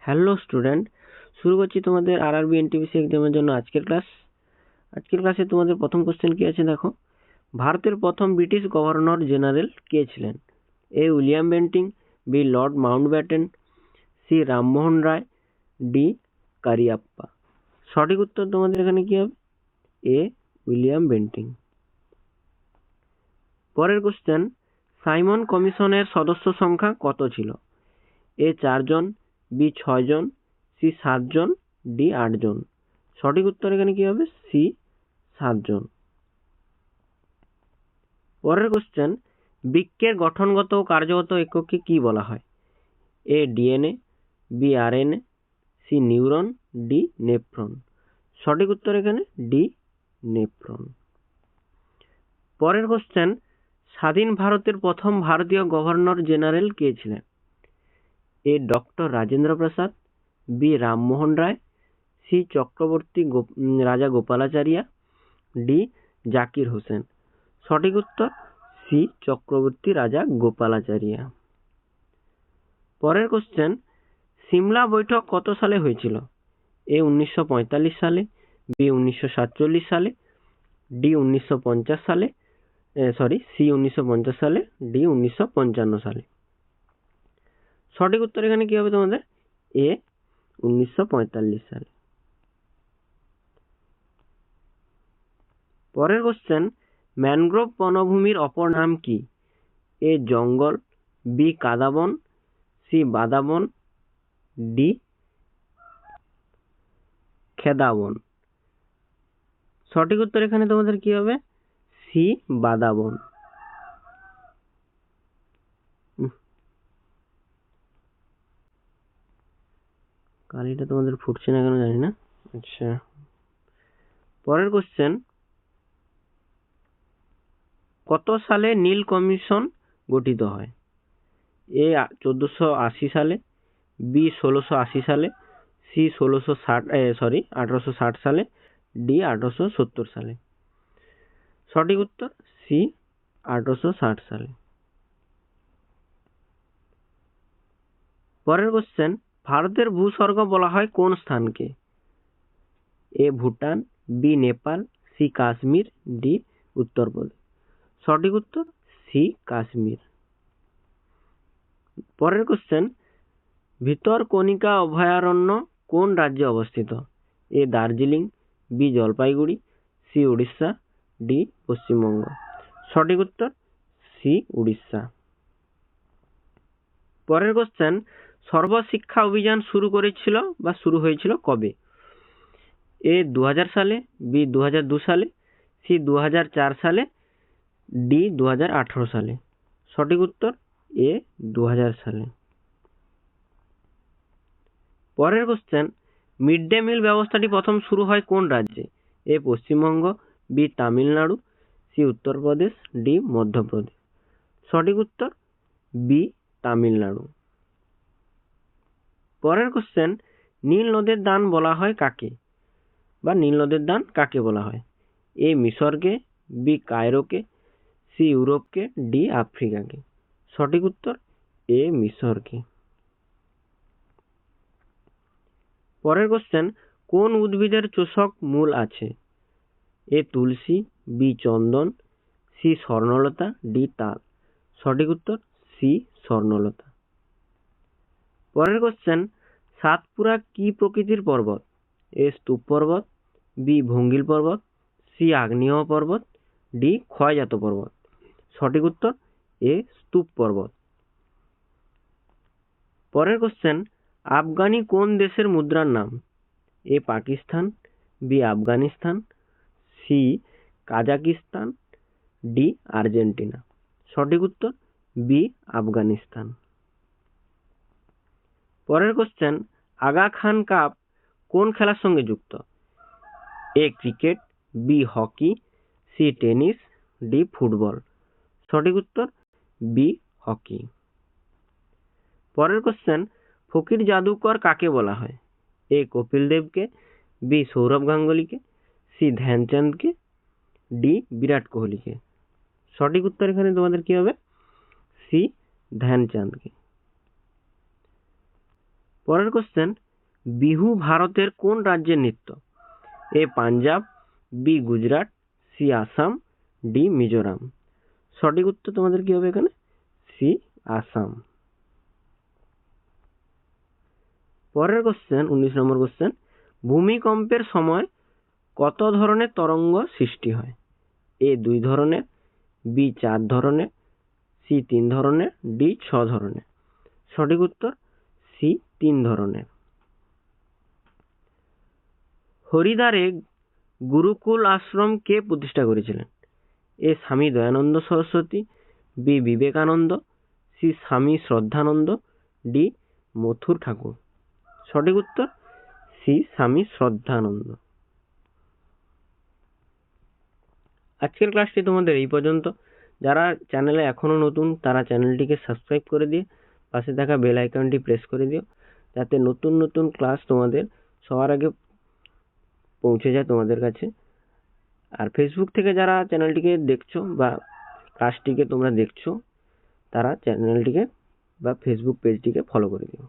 Hello student, শুরু করছি তোমাদের আরআরবি এনটিপিসি এক্সামের জন্য আজকের ক্লাসে তোমাদের প্রথম কোশ্চেন কি আছে দেখো। ভারতের প্রথম ব্রিটিশ গভর্নর জেনারেল কে ছিলেন? A William Bentinck, B Lord Mountbatten, C Rammohan Roy, D Cariappa. সঠিক উত্তর তোমাদের এখানে কি হবে? A William Bentinck. পরের কোশ্চেন, সাইমন কমিশনের সদস্য সংখ্যা কত ছিল? এ 4 জন, বি 6 জন, সি 7 জন, ডি 8 জন। সঠিক উত্তর এখানে কি হবে? সি 7 জন। পরের কোশ্চেন, বৃক্কের গঠনগত ও কার্যগত একককে কি বলা হয়? A DNA, B RNA, C neuron, D nephron. সঠিক উত্তর এখানে ডি নেফ্রন। পরের কোশ্চেন, স্বাধীন ভারতের প্রথম ভারতীয় গভর্নর জেনারেল কে ছিলেন? A doctor Rajendra Prasad, B Rammohan Roy, C Chakravarti Rajagopalachari, D Zakir Hossain. সঠিক উত্তর সি চক্রবর্তী রাজা গোপালাচারিয়া। পরের কোশ্চেন, সিমলা বৈঠক কত সালে হয়েছিল? এ 1945 সালে, বি 1947 সালে, ডি 1950 সালে, সি 1950 সালে, ডি 1955 সালে। সঠিক উত্তর এখানে কি হবে তোমাদের? এ 1945 সালে। পরের কোশ্চেন, ম্যানগ্রোভ বনভূমির অপর নাম কি? এ জঙ্গল, বি কাদাবন, সি বাদাবন, ডি খেদাবন। সঠিক উত্তর এখানে তোমাদের কি হবে? সি বাদাবন। কালিটা তোমাদের ফুটছে না কেন জানি না। আচ্ছা, পরের কোশ্চেন, কত সালে নীল কমিশন গঠিত হয়? এ 1480 সালে, বি 1680 সালে, সি 1860 সালে, ডি 1870 সালে। সঠিক উত্তর সি 1860 সালে। পরের কোশ্চেন, ভারতের ভূস্বর্গ বলা হয় কোন স্থানকে? A Bhutan, B Nepal, C Kashmir, D Uttar Pradesh. সঠিক উত্তর সি কাশ্মীর। পরের কোশ্চেন, ভিতরকণিকা অভয়ারণ্য কোন রাজ্যে অবস্থিত? A Darjeeling, B Jalpaiguri, C Orissa, D Paschimbanga. সঠিক উত্তর সি উড়িষ্যা। পরের কোশ্চেন, সর্বশিক্ষা অভিযান শুরু হয়েছিল কবে? এ 2000 সালে, বি 2002 সালে, সি 2004 সালে, ডি 2018 সালে। সঠিক উত্তর এ 2000 সালে। পরের কোশ্চেন, মিড ডে মিল ব্যবস্থাটি প্রথম শুরু হয় কোন রাজ্যে? A Paschimbanga, B Tamil Nadu, C Uttar Pradesh, D Madhya Pradesh. সঠিক উত্তর বি তামিলনাড়ু। পরের কোশ্চেন, নীল নদের দান বলা হয় কাকে, বা নীল নদের দান কাকে বলা হয়? এ মিশরকে, বি কায়রোকে, সি ইউরোপকে, ডি আফ্রিকাকে। সঠিক উত্তর এ মিশরকে। পরের কোশ্চেন, কোন উদ্ভিদের চোষক মূল আছে? এ তুলসী, বি চন্দন, সি স্বর্ণলতা, ডি তাল। সঠিক উত্তর সি স্বর্ণলতা। পরের কোশ্চেন, সাতপুরা কি প্রকৃতির পর্বত? এ স্তূপ পর্বত, বি ভঙ্গিল পর্বত, সি আগ্নেয় পর্বত, ডি ক্ষয়জাত পর্বত। সঠিক উত্তর এ স্তূপ পর্বত। পরের কোশ্চেন, আফগানি কোন দেশের মুদ্রার নাম? A Pakistan, B Afghanistan, C Kazakhstan, D Argentina. সঠিক উত্তর বি আফগানিস্তান। পরের কোশ্চেন, আগা খান কাপ কোন খেলার সঙ্গে যুক্ত? A cricket, B hockey, C tennis, D football. সঠিক উত্তর বি হকি। পরের কোশ্চেন, ফকির জাদুকর কাকে বলা হয়? এ কপিল দেবকে, বি সৌরভ গাঙ্গুলিকে, সি ধ্যানচাঁদকে, ডি বিরাট কোহলিকে। সঠিক উত্তর এখানে তোমাদের কি হবে? সি ধ্যানচাঁদকে। পরের কোশ্চেন, বিহু ভারতের কোন রাজ্যের নৃত্য? A Punjab, B Gujarat, C Assam, D Mizoram. সঠিক উত্তর তোমাদের কি হবে এখানে? সি আসাম। পরের কোশ্চেন 19 নম্বর কোশ্চেন, ভূমিকম্পের সময় কত ধরনের তরঙ্গ সৃষ্টি হয়? এ 2 ধরনের, বি 4 ধরনের, সি 3 ধরনের, ডি 6 ধরনের। সঠিক উত্তর সি 3 ধরনের। হরিদ্বারে গুরুকুল আশ্রম কে প্রতিষ্ঠা করেছিলেন? এ স্বামী দয়ানন্দ সরস্বতী, বি বিবেকানন্দ, সি স্বামী শ্রদ্ধানন্দ, ডি মথুর ঠাকুর। সঠিক উত্তর সি স্বামী শ্রদ্ধানন্দ। আজকের ক্লাসটি তোমাদের এই পর্যন্ত। যারা চ্যানেলে এখনো নতুন তারা চ্যানেলটিকে সাবস্ক্রাইব করে দিয়ে পাশে থাকা বেল আইকনটি প্রেস করে দিও, যাতে নতুন নতুন ক্লাস তোমাদের সবার আগে পৌঁছে যায় তোমাদের কাছে। আর ফেসবুক থেকে যারা চ্যানেলটিকে দেখছো বা ক্লাসটিকে তোমরা দেখছো, তারা চ্যানেলটিকে বা ফেসবুক পেজটিকে ফলো করে দিও।